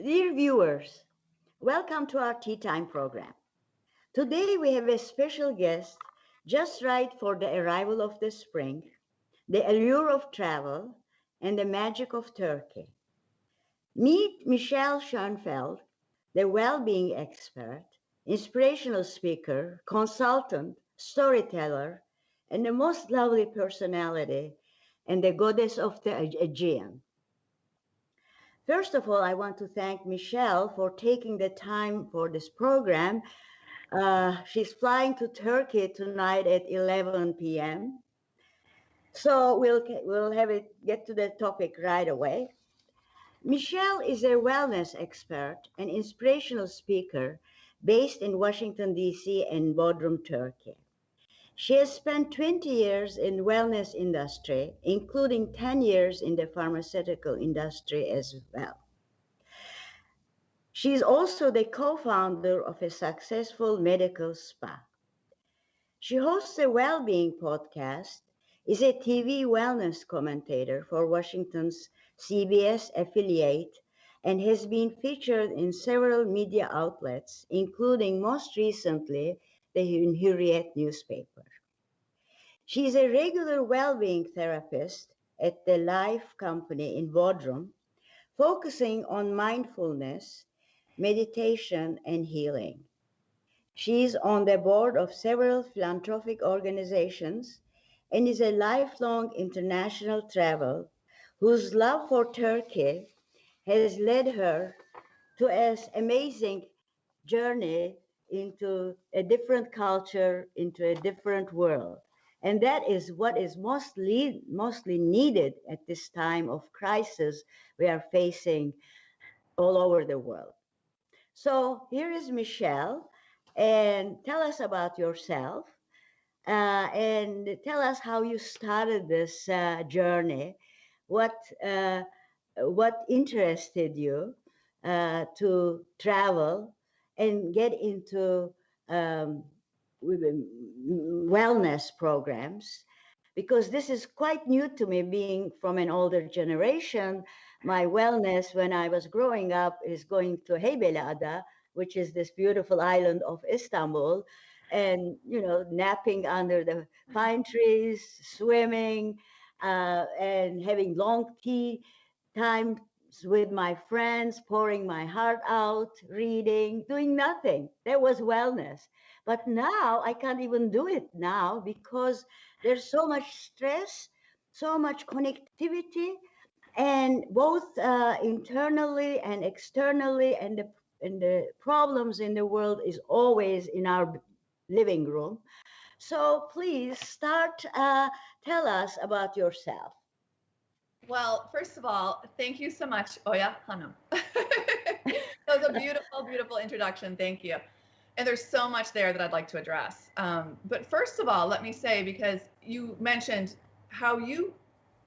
Dear viewers, welcome to our Tea Time program. Today we have a special guest just right for the arrival of the spring, the allure of travel, and the magic of Turkey. Meet Michelle Schoenfeld, the well-being expert, inspirational speaker, consultant, storyteller, and the most lovely personality, and the goddess of the Aegean. First of all, I want to thank Michelle for taking the time for this program. She's flying to Turkey tonight at 11 p.m. So we'll have it get to the topic right away. Michelle is a wellness expert and inspirational speaker based in Washington, D.C. and Bodrum, Turkey. She has spent 20 years in wellness industry, including 10 years in the pharmaceutical industry as well. She is also the co-founder of a successful medical spa. She hosts a well-being podcast, is a TV wellness commentator for Washington's CBS affiliate, and has been featured in several media outlets, including most recently the Cumhuriyeti newspaper. She is a regular well-being therapist at the Life Company in Bodrum, focusing on mindfulness, meditation, and healing. She is on the board of several philanthropic organizations and is a lifelong international traveler whose love for Turkey has led her to an amazing journey into a different culture, into a different world. And that is what is mostly needed at this time of crisis we are facing all over the world. So here is Michelle, and tell us about yourself, and tell us how you started this journey. What interested you to travel and get into wellness programs, because this is quite new to me, being from an older generation. My wellness when I was growing up is going to Heybeliada, which is this beautiful island of Istanbul, and napping under the pine trees, swimming, and having long tea times with my friends, pouring my heart out, reading, doing nothing. That was wellness. But now I can't even do it now because there's so much stress, so much connectivity, and both internally and externally, and the problems in the world is always in our living room. So please start, tell us about yourself. Well, first of all, thank you so much, Oya Hanım. That was a beautiful, beautiful introduction. Thank you. And there's so much there that I'd like to address. But first of all, let me say, because you mentioned how you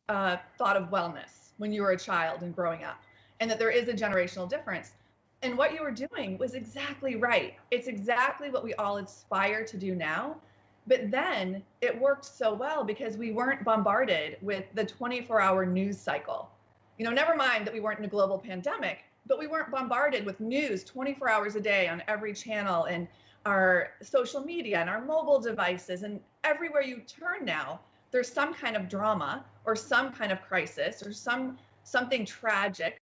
thought of wellness when you were a child and growing up, and that there is a generational difference. And what you were doing was exactly right. It's exactly what we all aspire to do now. But then it worked so well because we weren't bombarded with the 24-hour news cycle. Never mind that we weren't in a global pandemic, but we weren't bombarded with news 24 hours a day on every channel and our social media and our mobile devices. And everywhere you turn now, there's some kind of drama or some kind of crisis or something tragic.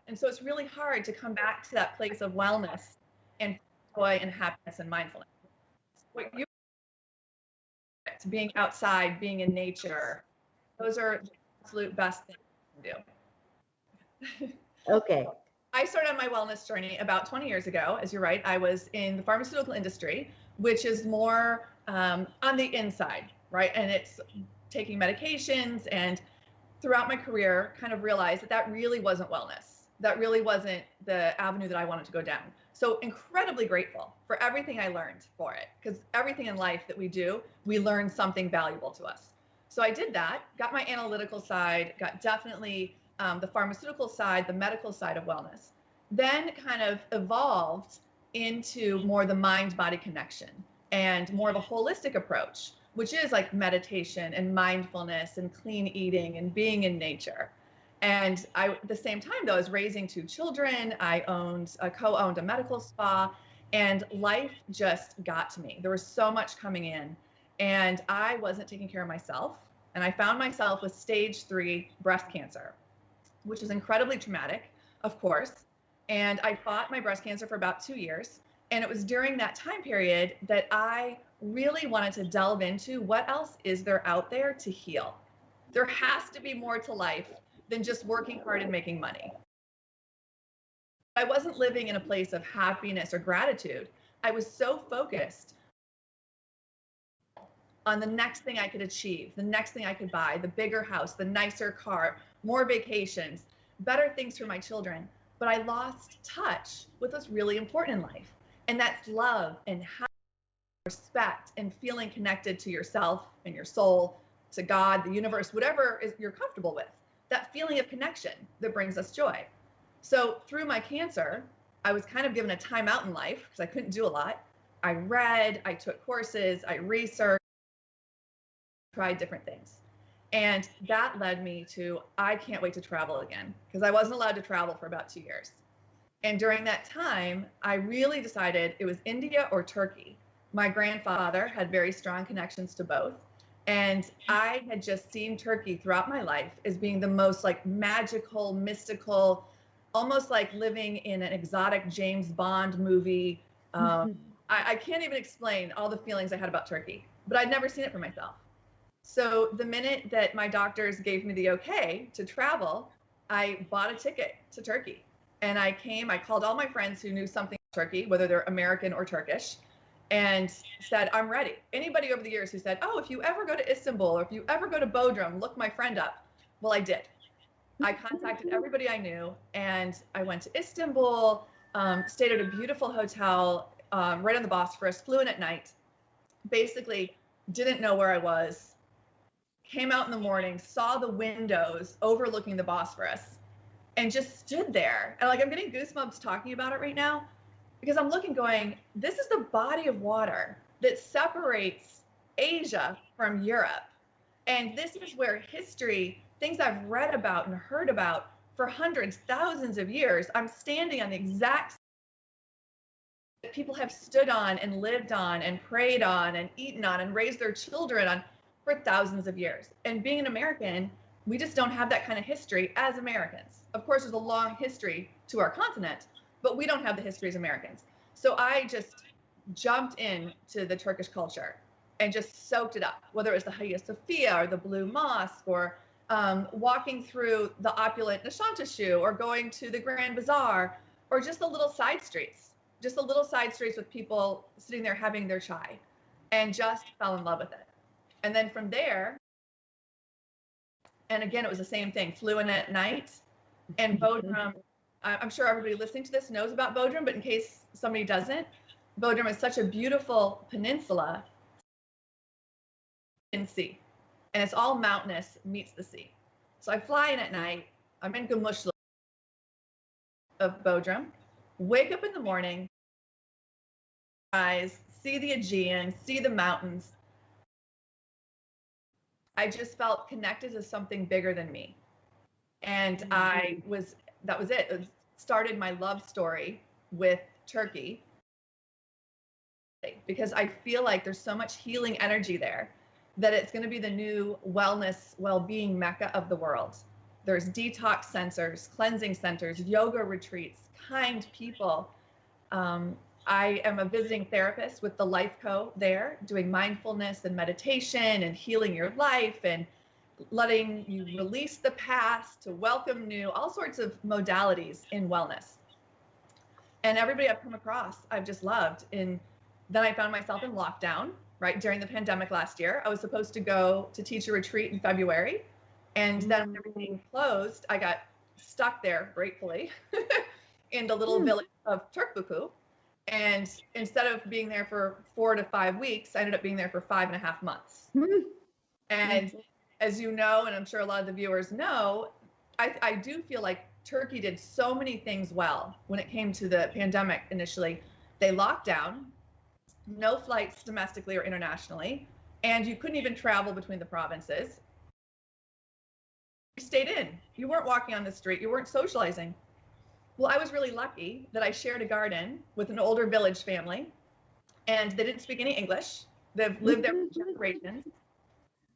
And so it's really hard to come back to that place of wellness and joy and happiness and mindfulness. What you being outside, being in nature, those are the absolute best things you can do. Okay. I started on my wellness journey about 20 years ago. As you're right, I was in the pharmaceutical industry, which is more on the inside, right? And it's taking medications, and throughout my career kind of realized that really wasn't wellness. That really wasn't the avenue that I wanted to go down. So incredibly grateful for everything I learned for it, because everything in life that we do, we learn something valuable to us. So I did that, got my analytical side, got definitely the pharmaceutical side, the medical side of wellness, then kind of evolved into more the mind-body connection and more of a holistic approach, which is like meditation and mindfulness and clean eating and being in nature. And at the same time, though, I was raising 2 children. I co-owned a medical spa, and life just got to me. There was so much coming in, and I wasn't taking care of myself. And I found myself with stage 3 breast cancer, which is incredibly traumatic, of course. And I fought my breast cancer for about 2 years. And it was during that time period that I really wanted to delve into what else is there out there to heal. There has to be more to life than just working hard and making money. I wasn't living in a place of happiness or gratitude. I was so focused on the next thing I could achieve, the next thing I could buy, the bigger house, the nicer car, more vacations, better things for my children. But I lost touch with what's really important in life. And that's love and respect and feeling connected to yourself and your soul, to God, the universe, whatever you're comfortable with. That feeling of connection that brings us joy. So through my cancer, I was kind of given a timeout in life because I couldn't do a lot. I read, I took courses, I researched, tried different things. And that led me to, I can't wait to travel again, because I wasn't allowed to travel for about 2 years. And during that time, I really decided it was India or Turkey. My grandfather had very strong connections to both. And I had just seen Turkey throughout my life as being the most like magical, mystical, almost like living in an exotic James Bond movie. I can't even explain all the feelings I had about Turkey, but I'd never seen it for myself. So the minute that my doctors gave me the okay to travel, I bought a ticket to Turkey. And I called all my friends who knew something about Turkey, whether they're American or Turkish, and said, I'm ready. Anybody over the years who said, oh, if you ever go to Istanbul or if you ever go to Bodrum, look my friend up. Well, I did. I contacted everybody I knew, and I went to Istanbul, stayed at a beautiful hotel right on the Bosphorus, flew in at night, basically didn't know where I was, came out in the morning, saw the windows overlooking the Bosphorus, and just stood there. And like, I'm getting goosebumps talking about it right now, because I'm looking going, this is the body of water that separates Asia from Europe. And this is where history, things I've read about and heard about for hundreds, thousands of years, I'm standing on the exact that people have stood on and lived on and prayed on and eaten on and raised their children on for thousands of years. And being an American, we just don't have that kind of history as Americans. Of course, there's a long history to our continent, but we don't have the history as Americans. So I just jumped into the Turkish culture and just soaked it up, whether it was the Hagia Sophia or the Blue Mosque or walking through the opulent Nishantashchu or going to the Grand Bazaar or just the little side streets with people sitting there having their chai, and just fell in love with it. And then from there, and again, it was the same thing, flew in at night, and Bodrum, I'm sure everybody listening to this knows about Bodrum, but in case somebody doesn't, Bodrum is such a beautiful peninsula in sea, and it's all mountainous meets the sea. So I fly in at night, I'm in Gümüşlü of Bodrum, wake up in the morning, eyes, see the Aegean, see the mountains. I just felt connected to something bigger than me. And that was it. It started my love story with Turkey, because I feel like there's so much healing energy there that it's going to be the new wellness, well-being mecca of the world. There's detox centers, cleansing centers, yoga retreats, kind people. I am a visiting therapist with the Life Co there, doing mindfulness and meditation and healing your life and letting you release the past to welcome new, all sorts of modalities in wellness. And everybody I've come across, I've just loved. And then I found myself in lockdown, right, during the pandemic last year. I was supposed to go to teach a retreat in February. And then when everything closed, I got stuck there, gratefully, in the little village of Türkbuku. And instead of being there for 4 to 5 weeks, I ended up being there for 5.5 months. And as you know, and I'm sure a lot of the viewers know, I do feel like Turkey did so many things well when it came to the pandemic initially. They locked down, no flights domestically or internationally, and you couldn't even travel between the provinces. stayed in. You weren't walking on the street. You weren't socializing. Well, I was really lucky that I shared a garden with an older village family, and they didn't speak any English. They've lived there for generations.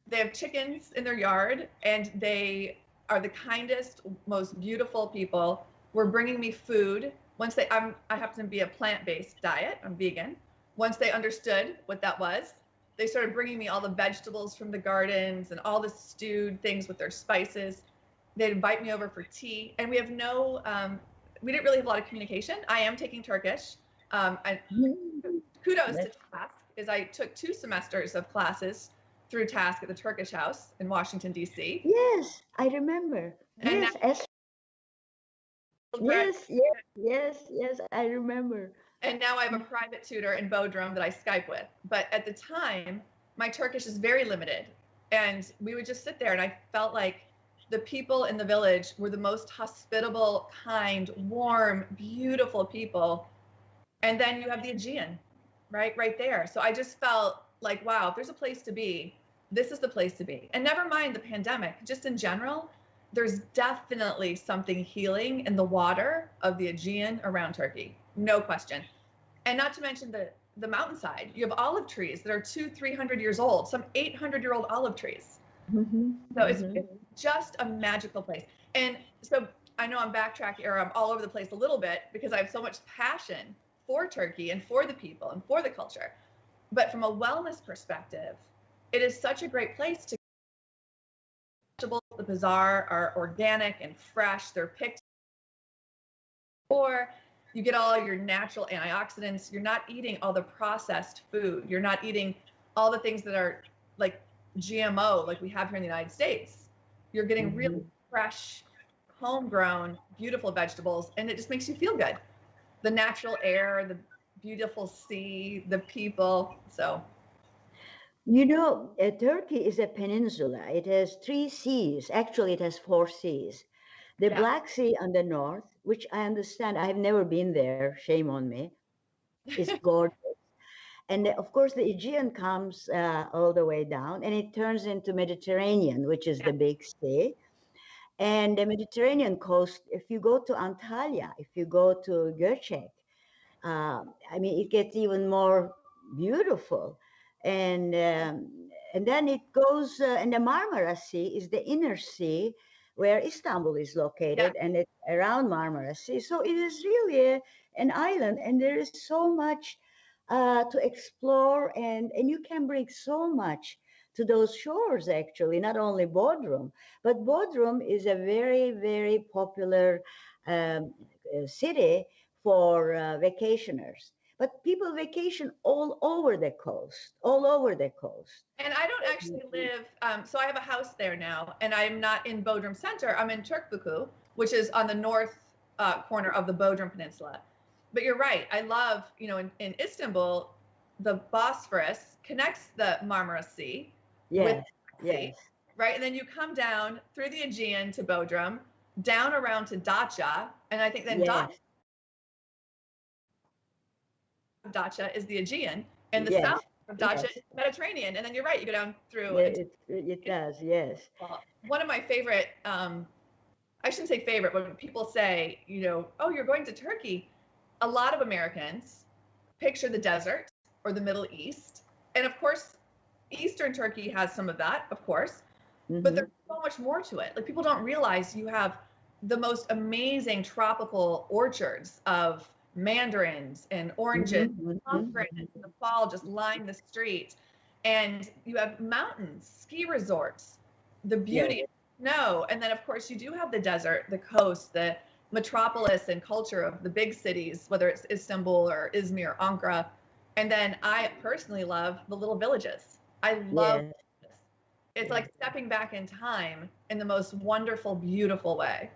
They have chickens in their yard, and they are the kindest, most beautiful people. Were bringing me food. Once I happen to be a plant-based diet. I'm vegan. Once they understood what that was, they started bringing me all the vegetables from the gardens and all the stewed things with their spices. They'd invite me over for tea, and we have no. We didn't really have a lot of communication. I am taking Turkish. Kudos to TASC, is I took 2 semesters of classes through TASC at the Turkish House in Washington, D.C. Yes, I remember. And Yes, I remember. And now I have a private tutor in Bodrum that I Skype with. But at the time, my Turkish is very limited. And we would just sit there, and I felt like the people in the village were the most hospitable, kind, warm, beautiful people. And then you have the Aegean, right there. So I just felt like, wow, if there's a place to be, this is the place to be. And never mind the pandemic, just in general, there's definitely something healing in the water of the Aegean around Turkey. No question. And not to mention the mountainside. You have olive trees that are 200-300 years old, some 800-year-old olive trees. So it's just a magical place. And so I know I'm backtracking, or I'm all over the place a little bit, because I have so much passion for Turkey and for the people and for the culture. But from a wellness perspective, it is such a great place to. The bazaar are organic and fresh. They're picked. Or you get all your natural antioxidants. You're not eating all the processed food. You're not eating all the things that are like GMO, like we have here in the United States. You're getting really fresh, homegrown, beautiful vegetables, and it just makes you feel good. The natural air, the beautiful sea, the people. So. You know, Turkey is a peninsula. It has 3 seas. Actually, it has 4 seas. The Black Sea on the north, which I understand, I have never been there, shame on me, is gorgeous. And of course, the Aegean comes all the way down, and it turns into Mediterranean, which is the big sea. And the Mediterranean coast, if you go to Antalya, if you go to Göcek, I mean, it gets even more beautiful. And then it goes, and the Marmara Sea is the inner sea where Istanbul is located, and it's around Marmara Sea. So it is really an island, and there is so much to explore, and you can bring so much to those shores, actually, not only Bodrum, but Bodrum is a very, very popular city for vacationers. But people vacation all over the coast, all over the coast. And I don't actually live, so I have a house there now, and I'm not in Bodrum Center. I'm in Turkbuku, which is on the north corner of the Bodrum Peninsula. But you're right. I love, you know, in Istanbul, the Bosphorus connects the Marmara Sea with the sea, right? And then you come down through the Aegean to Bodrum, down around to Dacia, and I think then Dacia is the Aegean, and the south of Dacia is the Mediterranean. And then you're right, you go down through. It does, yes. One of my favorite, I shouldn't say favorite, but when people say, you know, oh, you're going to Turkey, a lot of Americans picture the desert or the Middle East. And of course, Eastern Turkey has some of that, of course, but there's so much more to it. Like, people don't realize you have the most amazing tropical orchards of mandarins and oranges, pomegranates in the fall just line the streets. And you have mountains, ski resorts, the beauty of snow. And then, of course, you do have the desert, the coast, the metropolis and culture of the big cities, whether it's Istanbul or Izmir or Ankara. And then I personally love the little villages. I love this. It's like stepping back in time in the most wonderful, beautiful way.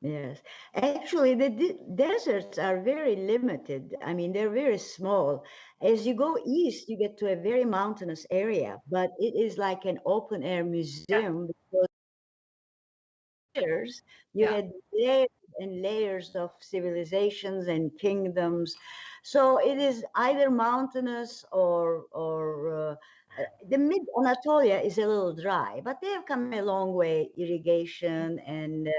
Yes, actually, the deserts are very limited. I mean, they're very small. As you go east, you get to a very mountainous area, but it is like an open air museum because you had layers and layers of civilizations and kingdoms. So it is either mountainous or the mid Anatolia is a little dry, but they have come a long way, irrigation and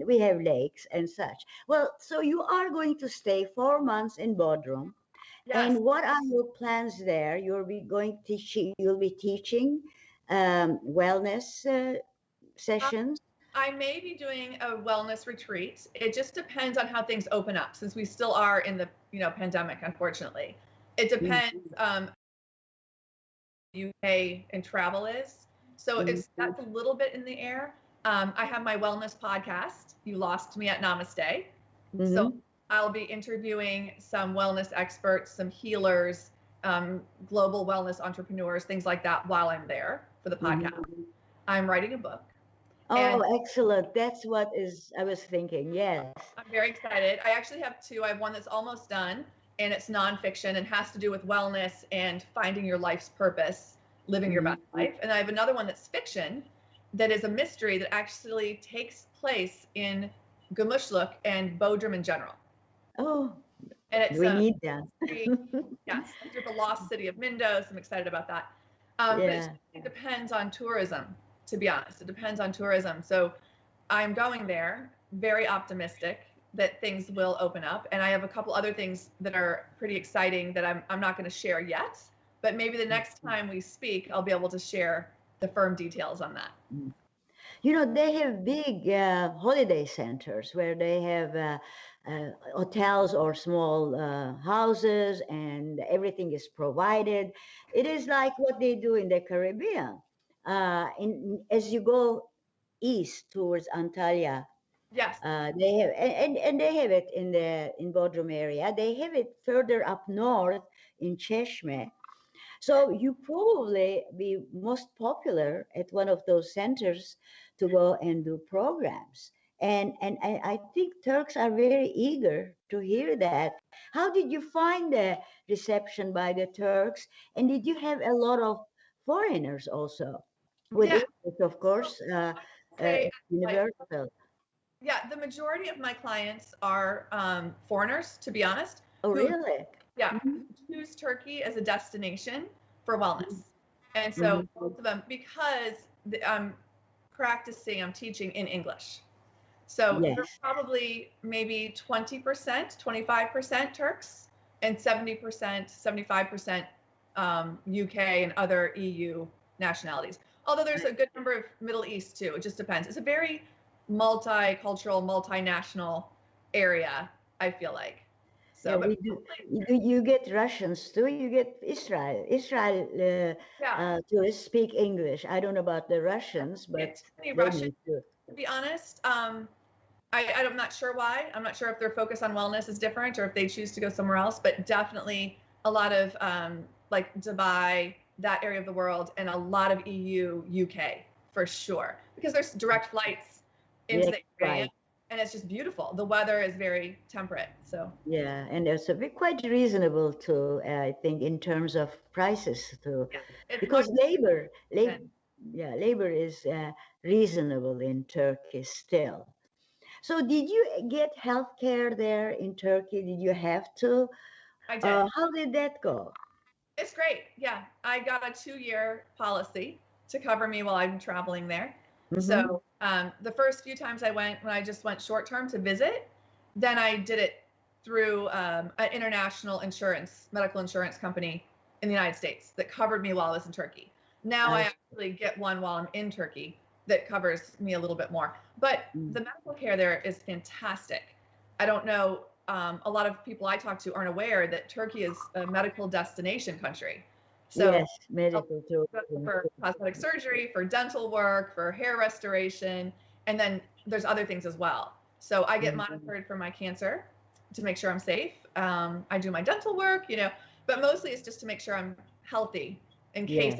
we have lakes and such. Well, so you are going to stay 4 months in Bodrum. Yes. And what are your plans there? You'll be teaching wellness sessions. I may be doing a wellness retreat. It just depends on how things open up, since we still are in the pandemic, unfortunately. It depends UK and travel is. So that's a little bit in the air. I have my wellness podcast, You Lost Me at Namaste. So I'll be interviewing some wellness experts, some healers, global wellness entrepreneurs, things like that while I'm there for the podcast. I'm writing a book. Oh, excellent. That's what I was thinking. Yes. I'm very excited. I actually have two. I have one that's almost done, and it's nonfiction and has to do with wellness and finding your life's purpose, living your best life. And I have another one that's fiction that is a mystery that actually takes place in Gümüşlük and Bodrum in general. Oh, and it's, we need that. Yes, under the lost city of Mindos. I'm excited about that. But it depends on tourism, to be honest. It depends on tourism. So I'm going there, very optimistic that things will open up. And I have a couple other things that are pretty exciting that I'm not going to share yet. But maybe the next time we speak, I'll be able to share the firm details on that. They have big holiday centers where they have hotels or small houses, and everything is provided. It is like what they do in the Caribbean. As you go east towards Antalya, yes, they have, and they have it in Bodrum area. They have it further up north in Çeşme. So you probably be most popular at one of those centers to go and do programs. And I think Turks are very eager to hear that. How did you find the reception by the Turks? And did you have a lot of foreigners also? With English, of course, universal. Yeah, the majority of my clients are foreigners, to be honest. Oh, really? Yeah, choose Turkey as a destination for wellness. And so most of them, because I'm teaching in English. So there's probably maybe 20%, 25% Turks, and 70%, 75% UK and other EU nationalities. Although there's a good number of Middle East too. It just depends. It's a very multicultural, multinational area, I feel like. So you get Russians too. You get Israel tourists speak English. I don't know about the Russians, but Russian, to be honest, I'm not sure why. I'm not sure if their focus on wellness is different or if they choose to go somewhere else, but definitely a lot of like Dubai, that area of the world, and a lot of EU, UK for sure, because there's direct flights into the area. Right. And it's just beautiful. The weather is very temperate, so. Yeah, and it's quite reasonable too, I think, in terms of prices too, because labor is reasonable in Turkey still. So did you get health care there in Turkey? Did you have to? I did. How did that go? It's great. Yeah, I got a 2-year policy to cover me while I'm traveling there. So the first few times I went, when I just went short term to visit, then I did it through an international medical insurance company in the United States that covered me while I was in Turkey. Now I actually get one while I'm in Turkey that covers me a little bit more. But the medical care there is fantastic. I don't know, a lot of people I talk to aren't aware that Turkey is a medical destination country. So yes, medical tourism. For cosmetic surgery, for dental work, for hair restoration, and then there's other things as well. So I get monitored for my cancer to make sure I'm safe. I do my dental work, but mostly it's just to make sure I'm healthy in case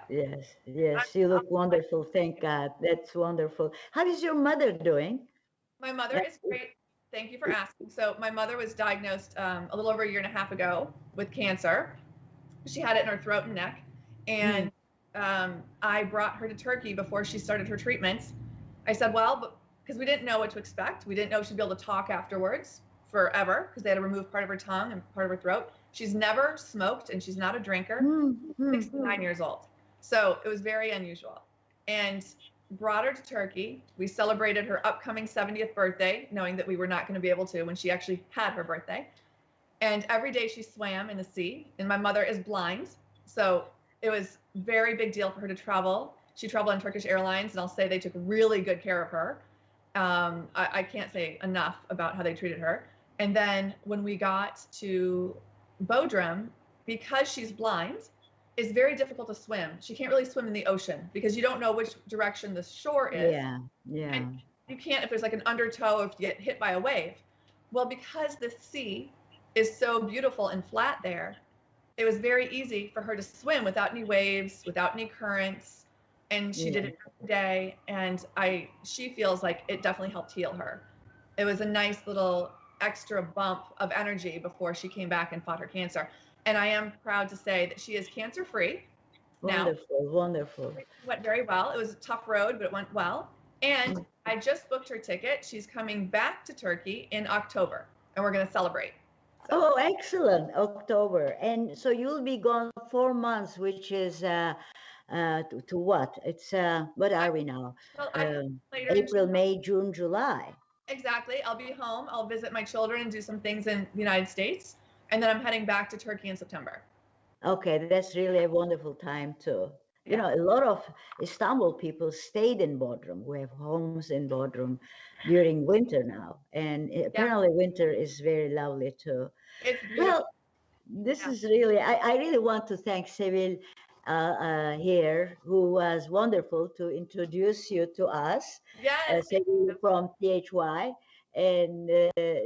Yes, you look wonderful. Thank God. That's wonderful. How is your mother doing? My mother is great. Thank you for asking. So my mother was diagnosed a little over 1.5 years ago with cancer. She had it in her throat and neck, and I brought her to Turkey before she started her treatments. I said, well, because we didn't know what to expect. We didn't know she'd be able to talk afterwards forever because they had to remove part of her tongue and part of her throat. She's never smoked and she's not a drinker. 69 years old. So it was very unusual. And brought her to Turkey. We celebrated her upcoming 70th birthday, knowing that we were not going to be able to when she actually had her birthday. And every day she swam in the sea. And my mother is blind. So it was a very big deal for her to travel. She traveled on Turkish Airlines, and I'll say they took really good care of her. I can't say enough about how they treated her. And then when we got to Bodrum, because she's blind, it's very difficult to swim. She can't really swim in the ocean because you don't know which direction the shore is. Yeah. And you can't if there's like an undertow or if you get hit by a wave. Well, because the sea is so beautiful and flat there, it was very easy for her to swim without any waves, without any currents. And she did it every day. And she feels like it definitely helped heal her. It was a nice little extra bump of energy before she came back and fought her cancer. And I am proud to say that she is cancer-free now. Wonderful. It went very well. It was a tough road, but it went well. And I just booked her ticket. She's coming back to Turkey in October, and we're going to celebrate. So. Oh, excellent. October. And so you'll be gone 4 months, which is to what? It's what are we now? Well, April, May, June, July. Exactly. I'll be home. I'll visit my children and do some things in the United States. And then I'm heading back to Turkey in September. Okay, that's really a wonderful time too. You know, a lot of Istanbul people stayed in Bodrum. We have homes in Bodrum during winter now. And apparently winter is very lovely too. It's beautiful. Well, this is really, I really want to thank Sevil here, who was wonderful to introduce you to us. Yes. Sevil from THY. And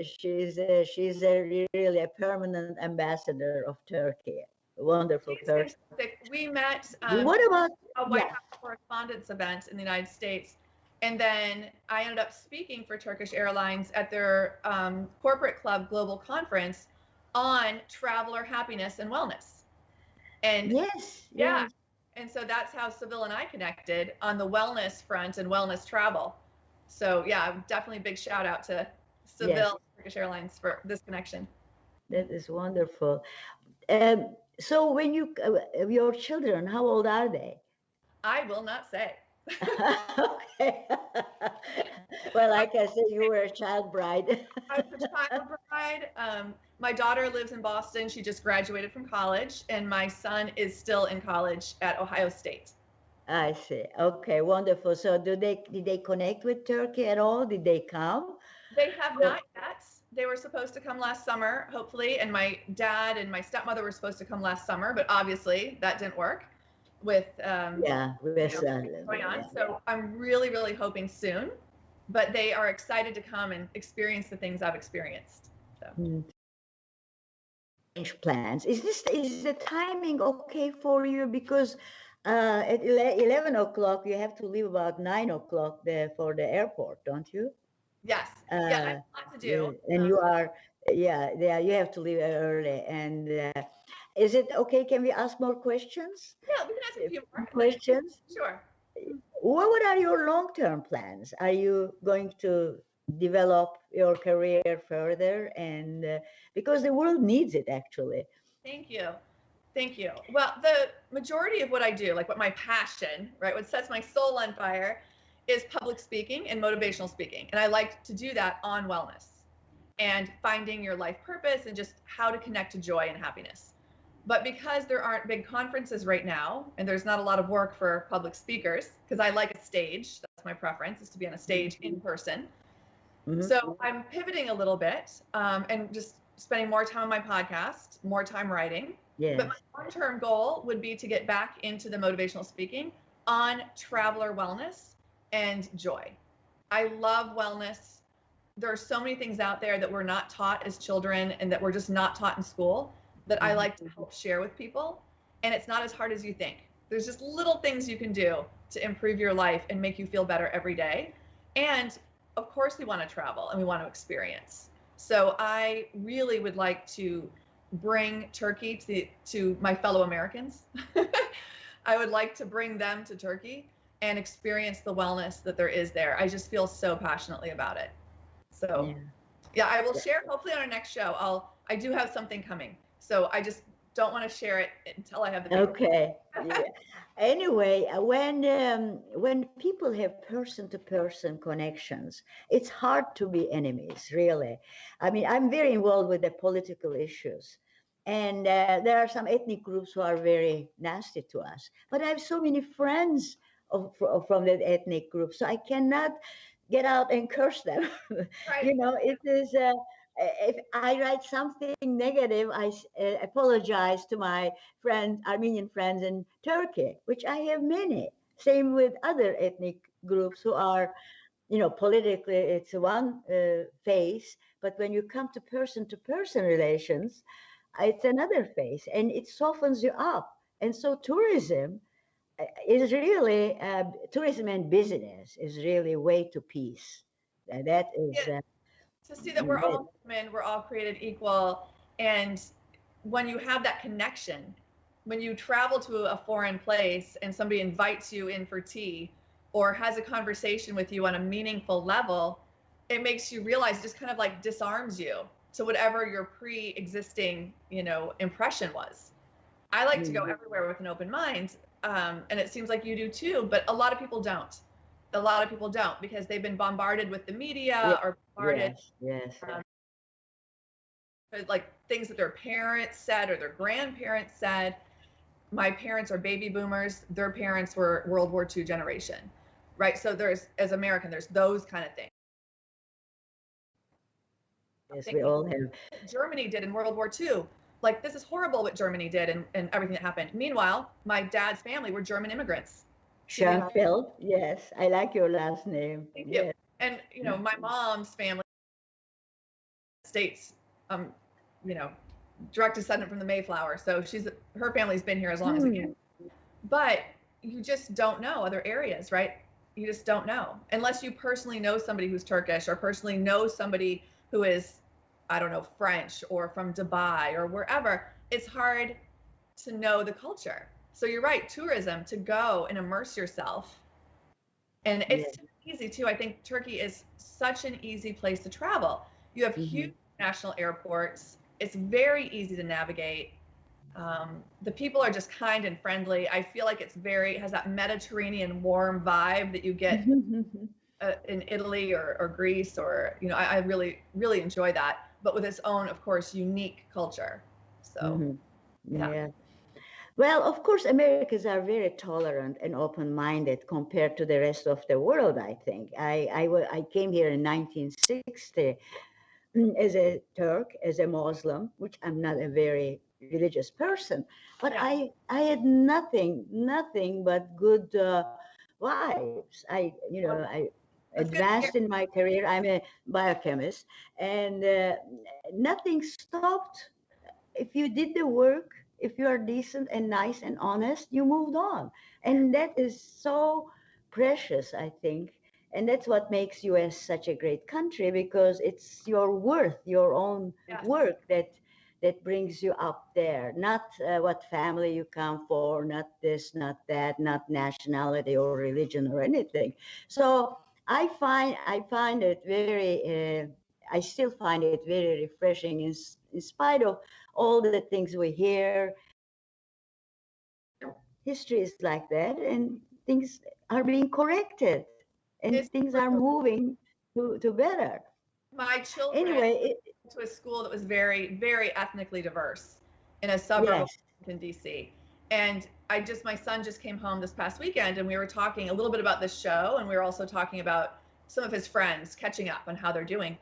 she's really a permanent ambassador of Turkey. A wonderful person. We met what about a White House Correspondents event in the United States, and then I ended up speaking for Turkish Airlines at their corporate club global conference on traveler happiness and wellness. And and so that's how Sevil and I connected on the wellness front and wellness travel. So definitely a big shout out to Sevil, Turkish Airlines for this connection. That is wonderful. So when your children, how old are they? I will not say. Okay. Well, like I said, you were a child bride. I was a child bride. My daughter lives in Boston. She just graduated from college, and my son is still in college at Ohio State. I see. Okay, wonderful. So did they connect with Turkey at all? Did they come? They have not yet. They were supposed to come last summer, hopefully, and my dad and my stepmother were supposed to come last summer, but obviously that didn't work with going on. So I'm really, really hoping soon, but they are excited to come and experience the things I've experienced. So. Plans. Is the timing okay for you? Because at 11 o'clock, you have to leave about 9 o'clock for the airport, don't you? Yes. I have a lot to do. And you are, you have to leave early. And is it okay? Can we ask more questions? Yeah, we can ask a few more questions. Sure. What are your long-term plans? Are you going to develop your career further? And because the world needs it, actually. Thank you. Well, the majority of what I do, like what my passion, right, what sets my soul on fire is public speaking and motivational speaking. And I like to do that on wellness and finding your life purpose and just how to connect to joy and happiness. But because there aren't big conferences right now, and there's not a lot of work for public speakers, because I like a stage, that's my preference, is to be on a stage in person. Mm-hmm. So I'm pivoting a little bit and just spending more time on my podcast, more time writing. Yes. But my long-term goal would be to get back into the motivational speaking on traveler wellness and joy. I love wellness. There are so many things out there that we're not taught as children and that we're just not taught in school that I like to help share with people. And it's not as hard as you think. There's just little things you can do to improve your life and make you feel better every day. And of course we want to travel and we want to experience. So I really would like to bring Turkey to my fellow Americans. I would like to bring them to Turkey and experience the wellness that there is there. I just feel so passionately about it. So Yeah, I will share hopefully on our next show. I do have something coming. So I just don't want to share it until I have the paper. Okay. Yeah. Anyway, when people have person-to-person connections, it's hard to be enemies, really. I mean, I'm very involved with the political issues, and there are some ethnic groups who are very nasty to us. But I have so many friends from that ethnic group, so I cannot get out and curse them. Right. You know, it is. If I write something negative, I apologize to my friends, Armenian friends in Turkey, which I have many. Same with other ethnic groups who are, you know, politically it's one face, but when you come to person relations, it's another face, and it softens you up. And so tourism is really, tourism and business is really way to peace. That is. Yeah. To see that we're all human, we're all created equal. And when you have that connection, when you travel to a foreign place and somebody invites you in for tea or has a conversation with you on a meaningful level, it makes you realize, just kind of like disarms you to whatever your pre-existing, you know, impression was. I like to go everywhere with an open mind. And it seems like you do too, but a lot of people don't. A lot of people don't, because they've been bombarded with the media or bombarded like things that their parents said or their grandparents said. My parents are baby boomers. Their parents were World War II generation, right? So there's, as American, there's those kind of things. Yes, we all have. Germany did in World War II. Like, this is horrible what Germany did and everything that happened. Meanwhile, my dad's family were German immigrants. Schoenfeld, yes, I like your last name. Thank you. And, you know, my mom's family, States, you know, direct descendant from the Mayflower. So her family's been here as long as it can. But you just don't know other areas, right? You just don't know. Unless you personally know somebody who's Turkish or personally know somebody who is, I don't know, French or from Dubai or wherever, it's hard to know the culture. So you're right, tourism, to go and immerse yourself. And it's easy too. I think Turkey is such an easy place to travel. You have huge national airports. It's very easy to navigate. The people are just kind and friendly. I feel like it's has that Mediterranean warm vibe that you get in Italy or Greece, or, you know, I really, really enjoy that, but with its own, of course, unique culture. So, yeah. Well, of course, Americans are very tolerant and open-minded compared to the rest of the world, I think. I came here in 1960 as a Turk, as a Muslim, which I'm not a very religious person, but I had nothing but good vibes. I advanced in my career. I'm a biochemist, and nothing stopped. If you did the work, if you are decent and nice and honest, you moved on. And that is so precious, I think. And that's what makes US such a great country, because it's your worth, your own work that brings you up there, not what family you come for, not this, not that, not nationality or religion or anything. So I find it very, I still find it very refreshing in spite of all the things we hear. History is like that, and things are being corrected, and things are moving to better. My children went to a school that was very, very ethnically diverse in a suburb of Washington, D.C. And my son just came home this past weekend, and we were talking a little bit about this show, and we were also talking about some of his friends catching up on how they're doing.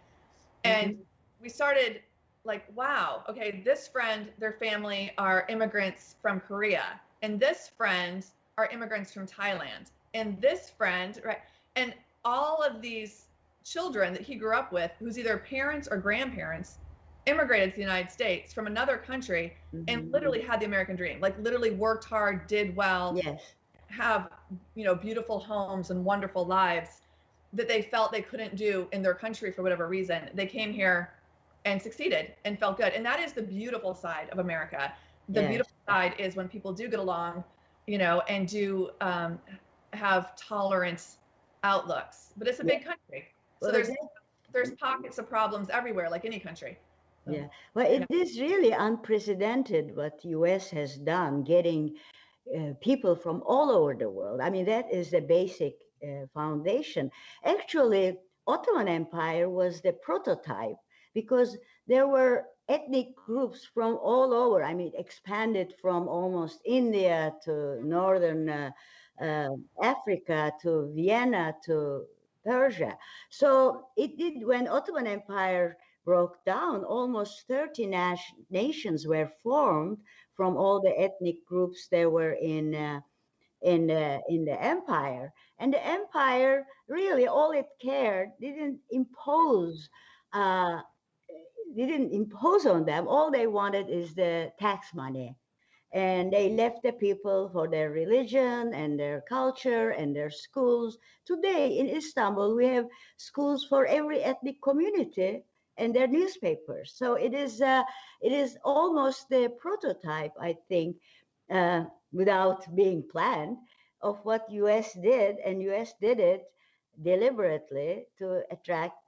And we started like, wow, okay, this friend, their family are immigrants from Korea, and this friend are immigrants from Thailand, and this friend, right? And all of these children that he grew up with, whose either parents or grandparents immigrated to the United States from another country and literally had the American dream, like literally worked hard, did well, have, you know, beautiful homes and wonderful lives that they felt they couldn't do in their country for whatever reason. They came here and succeeded and felt good. And that is the beautiful side of America. The beautiful side is when people do get along, you know, and do have tolerant outlooks. But it's a big country. So there's there's pockets of problems everywhere, like any country. So, Yeah, well, it is really unprecedented what U.S. has done, getting people from all over the world. I mean, that is the basic foundation. Actually, Ottoman Empire was the prototype because there were ethnic groups from all over. I mean, expanded from almost India to northern Africa to Vienna to Persia. So it did, when Ottoman Empire broke down, almost 30 nations were formed from all the ethnic groups that were in the empire. And the empire really, all it cared, uh, didn't impose on them. All they wanted is the tax money. And they left the people for their religion and their culture and their schools. Today in Istanbul, we have schools for every ethnic community and their newspapers. So it is almost the prototype, I think, without being planned, of what US did, and US did it deliberately to attract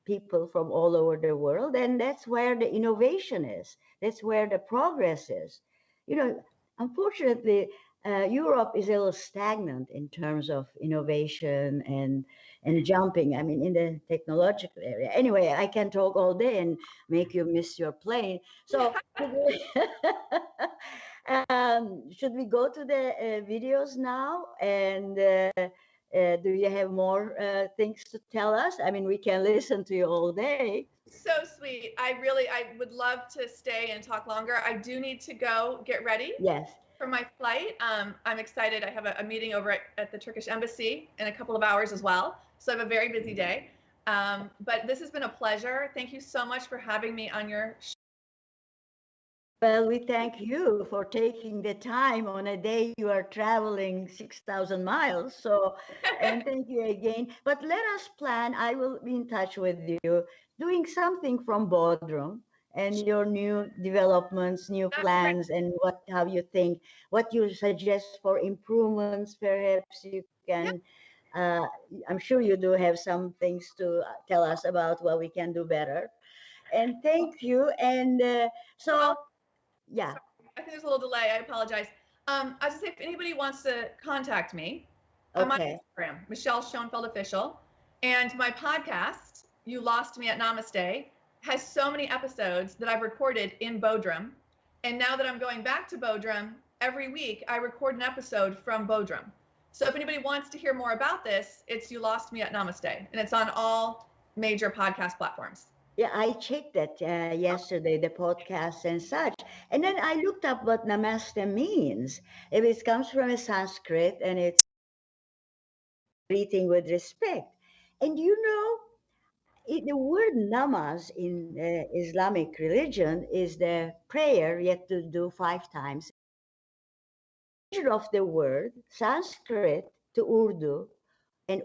people from all over the world. And that's where the innovation is. That's where the progress is. You know, unfortunately, Europe is a little stagnant in terms of innovation and jumping. I mean, in the technological area. Anyway, I can talk all day and make you miss your plane. So, should we go to the videos now? And do you have more things to tell us? I mean, we can listen to you all day. So sweet. I would love to stay and talk longer. I do need to go get ready. Yes. For my flight. I'm excited. I have a meeting over at the Turkish embassy in a couple of hours as well. So I have a very busy day. But this has been a pleasure. Thank you so much for having me on your show. Well, we thank you for taking the time on a day you are traveling 6,000 miles. So, and thank you again. But let us plan. I will be in touch with you, doing something from Bodrum and your new developments, new plans, and how you think, what you suggest for improvements. Perhaps you can. I'm sure you do have some things to tell us about what we can do better. And thank you. And so. Yeah. I think there's a little delay. I apologize. I was gonna say, if anybody wants to contact me, I'm on Instagram, Michelle Schoenfeld Official, and my podcast, You Lost Me at Namaste, has so many episodes that I've recorded in Bodrum. And now that I'm going back to Bodrum, every week I record an episode from Bodrum. So if anybody wants to hear more about this, it's You Lost Me at Namaste, and it's on all major podcast platforms. Yeah, I checked that yesterday, the podcast and such. And then I looked up what namaste means. It comes from a Sanskrit, and it's greeting with respect. And you know, the word namaz in Islamic religion is the prayer you have to do 5 times. The origin of the word, Sanskrit to Urdu, and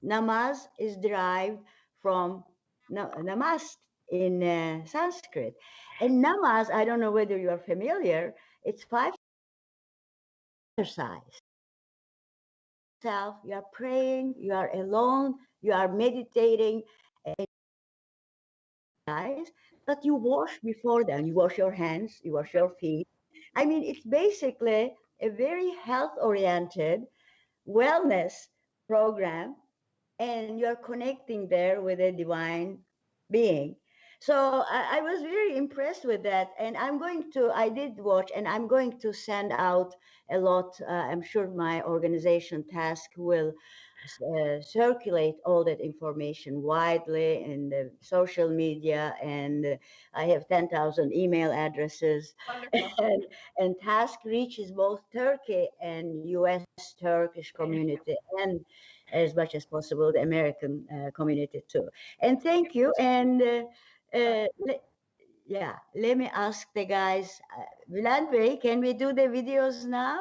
namaz is derived from namaste in Sanskrit. And namaz, I don't know whether you are familiar, it's 5 exercise. You are praying, you are alone, you are meditating, but you wash before that. You wash your hands, you wash your feet. I mean, it's basically a very health-oriented wellness program, and you're connecting there with a divine being. So I was very impressed with that. And I did watch, and I'm going to send out a lot. I'm sure my organization TASC will circulate all that information widely in the social media. And I have 10,000 email addresses. And TASC reaches both Turkey and US Turkish community, and as much as possible the American community too. And thank you. And let me ask the guys. Bülent Bey, can we do the videos now?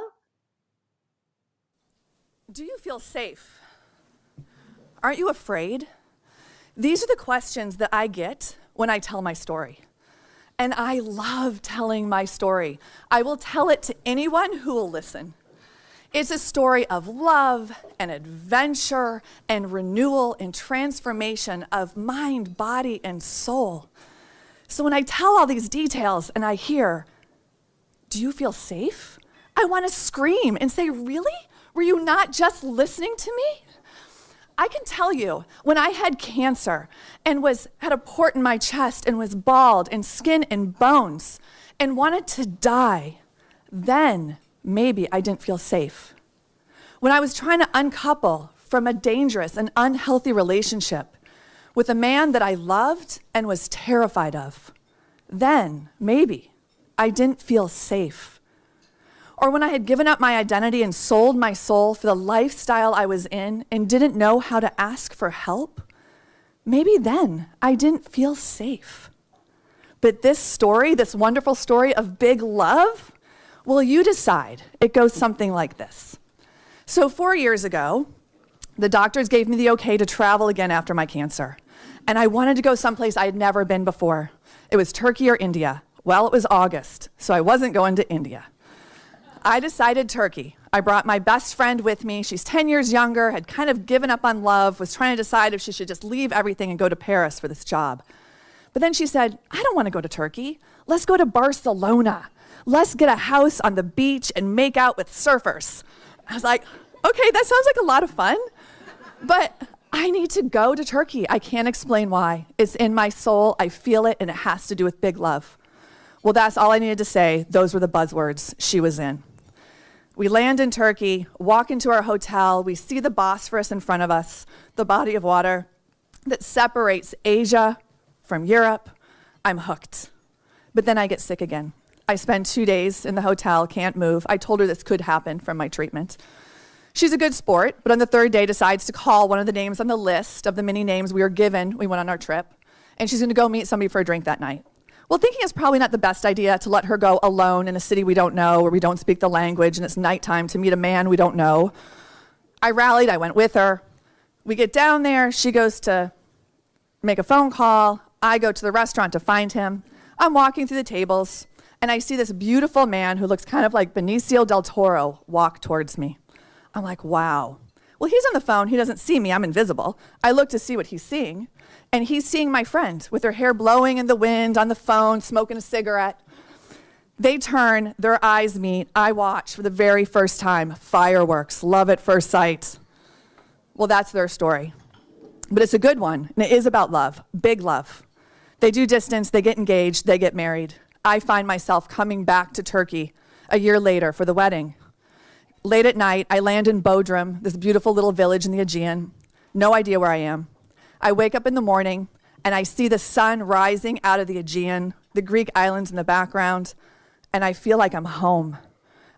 Do you feel safe? Aren't you afraid? These are the questions that I get when I tell my story. And I love telling my story. I will tell it to anyone who will listen. It's a story of love and adventure and renewal and transformation of mind, body, and soul. So when I tell all these details and I hear, "Do you feel safe?" I want to scream and say, "Really? Were you not just listening to me?" I can tell you, when I had cancer and had a port in my chest and was bald and skin and bones and wanted to die, then maybe I didn't feel safe. When I was trying to uncouple from a dangerous and unhealthy relationship with a man that I loved and was terrified of, then maybe I didn't feel safe. Or when I had given up my identity and sold my soul for the lifestyle I was in and didn't know how to ask for help, maybe then I didn't feel safe. But this story, this wonderful story of big love, well, you decide. It goes something like this. So 4 years ago, the doctors gave me the okay to travel again after my cancer. And I wanted to go someplace I had never been before. It was Turkey or India. Well, it was August, so I wasn't going to India. I decided Turkey. I brought my best friend with me. She's 10 years younger, had kind of given up on love, was trying to decide if she should just leave everything and go to Paris for this job. But then she said, "I don't want to go to Turkey. Let's go to Barcelona. Let's get a house on the beach and make out with surfers." I was like, okay, that sounds like a lot of fun, but I need to go to Turkey. I can't explain why. It's in my soul. I feel it, and it has to do with big love. Well, that's all I needed to say. Those were the buzzwords she was in. We land in Turkey, walk into our hotel. We see the Bosphorus in front of us, the body of water that separates Asia from Europe. I'm hooked. But then I get sick again. I spend 2 days in the hotel, can't move. I told her this could happen from my treatment. She's a good sport, but on the third day decides to call one of the names on the list of the many names we were given. We went on our trip, and she's gonna go meet somebody for a drink that night. Well, thinking it's probably not the best idea to let her go alone in a city we don't know, where we don't speak the language, and it's nighttime to meet a man we don't know. I rallied, I went with her. We get down there, she goes to make a phone call. I go to the restaurant to find him. I'm walking through the tables, and I see this beautiful man who looks kind of like Benicio del Toro walk towards me. I'm like, wow. Well, he's on the phone, he doesn't see me, I'm invisible. I look to see what he's seeing, and he's seeing my friend with her hair blowing in the wind, on the phone, smoking a cigarette. They turn, their eyes meet, I watch for the very first time, fireworks, love at first sight. Well, that's their story. But it's a good one, and it is about love, big love. They do distance, they get engaged, they get married. I find myself coming back to Turkey a year later for the wedding. Late at night, I land in Bodrum, this beautiful little village in the Aegean. No idea where I am. I wake up in the morning, and I see the sun rising out of the Aegean, the Greek islands in the background, and I feel like I'm home.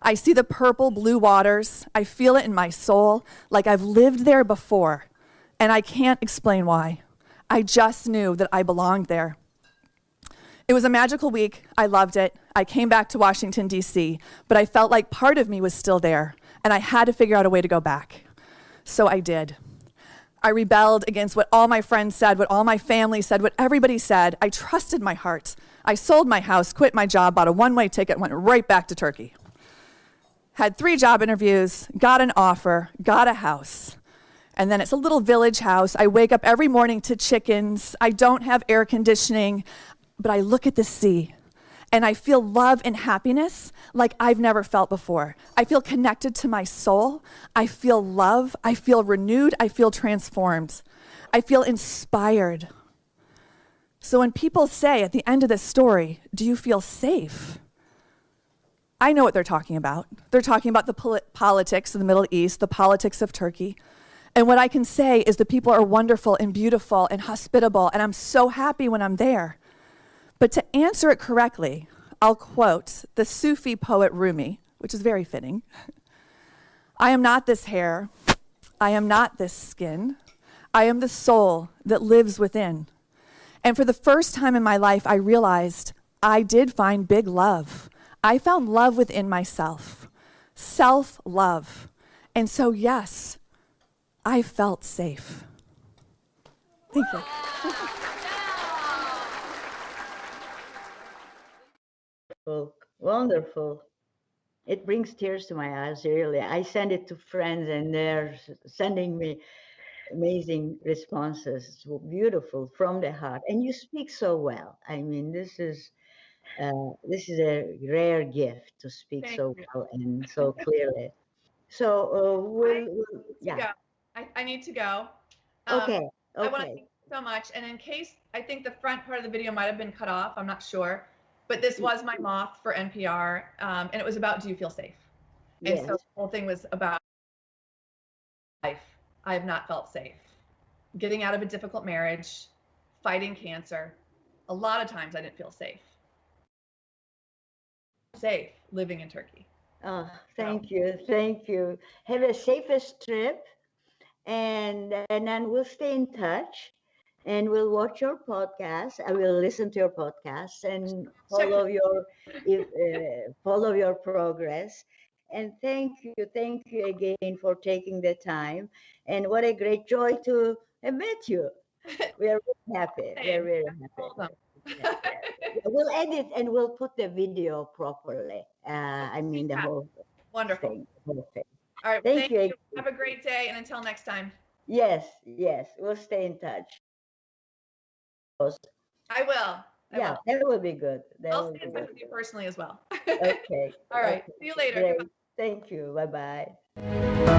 I see the purple blue waters. I feel it in my soul, like I've lived there before, and I can't explain why. I just knew that I belonged there. It was a magical week. I loved it. I came back to Washington, D.C., but I felt like part of me was still there, and I had to figure out a way to go back. So I did. I rebelled against what all my friends said, what all my family said, what everybody said. I trusted my heart. I sold my house, quit my job, bought a one-way ticket, went right back to Turkey. Had 3 job interviews, got an offer, got a house. And then it's a little village house. I wake up every morning to chickens. I don't have air conditioning. But I look at the sea, and I feel love and happiness like I've never felt before. I feel connected to my soul. I feel love. I feel renewed. I feel transformed. I feel inspired. So when people say at the end of this story, "Do you feel safe?" I know what they're talking about. They're talking about the politics of the Middle East, the politics of Turkey. And what I can say is the people are wonderful and beautiful and hospitable, and I'm so happy when I'm there. But to answer it correctly, I'll quote the Sufi poet Rumi, which is very fitting. "I am not this hair. I am not this skin. I am the soul that lives within." And for the first time in my life, I realized I did find big love. I found love within myself, self-love. And so, yes, I felt safe. Thank you. Wonderful. It brings tears to my eyes, really. I send it to friends, and they're sending me amazing responses. It's beautiful from the heart, and you speak so well. I mean, this is a rare gift to speak Thank so you. well and so clearly. So yeah. I need to go. Okay. I want to Okay. thank you so much. And in case, I think the front part of the video might have been cut off. I'm not sure. But this was my moth for NPR. And it was about, do you feel safe? And Yes. so the whole thing was about life. I have not felt safe. Getting out of a difficult marriage, fighting cancer. A lot of times I didn't feel safe. Safe living in Turkey. Oh, thank you. Thank you. Have a safest trip, and then we'll stay in touch, and we'll watch your podcast. I will listen to your podcast and follow your progress. And thank you again for taking the time. And what a great joy to have met you. We are very happy. We're very happy. Yeah. We'll edit and we'll put the video properly. I mean the whole Wonderful. thing. Whole thing. All right. Thank you. Have a great day. And until next time. Yes. We'll stay in touch. I will. Yeah, that will be good. I'll stay in touch with you personally as well. Okay. All right. Okay. See you later. Great. Goodbye. Thank you. Bye-bye.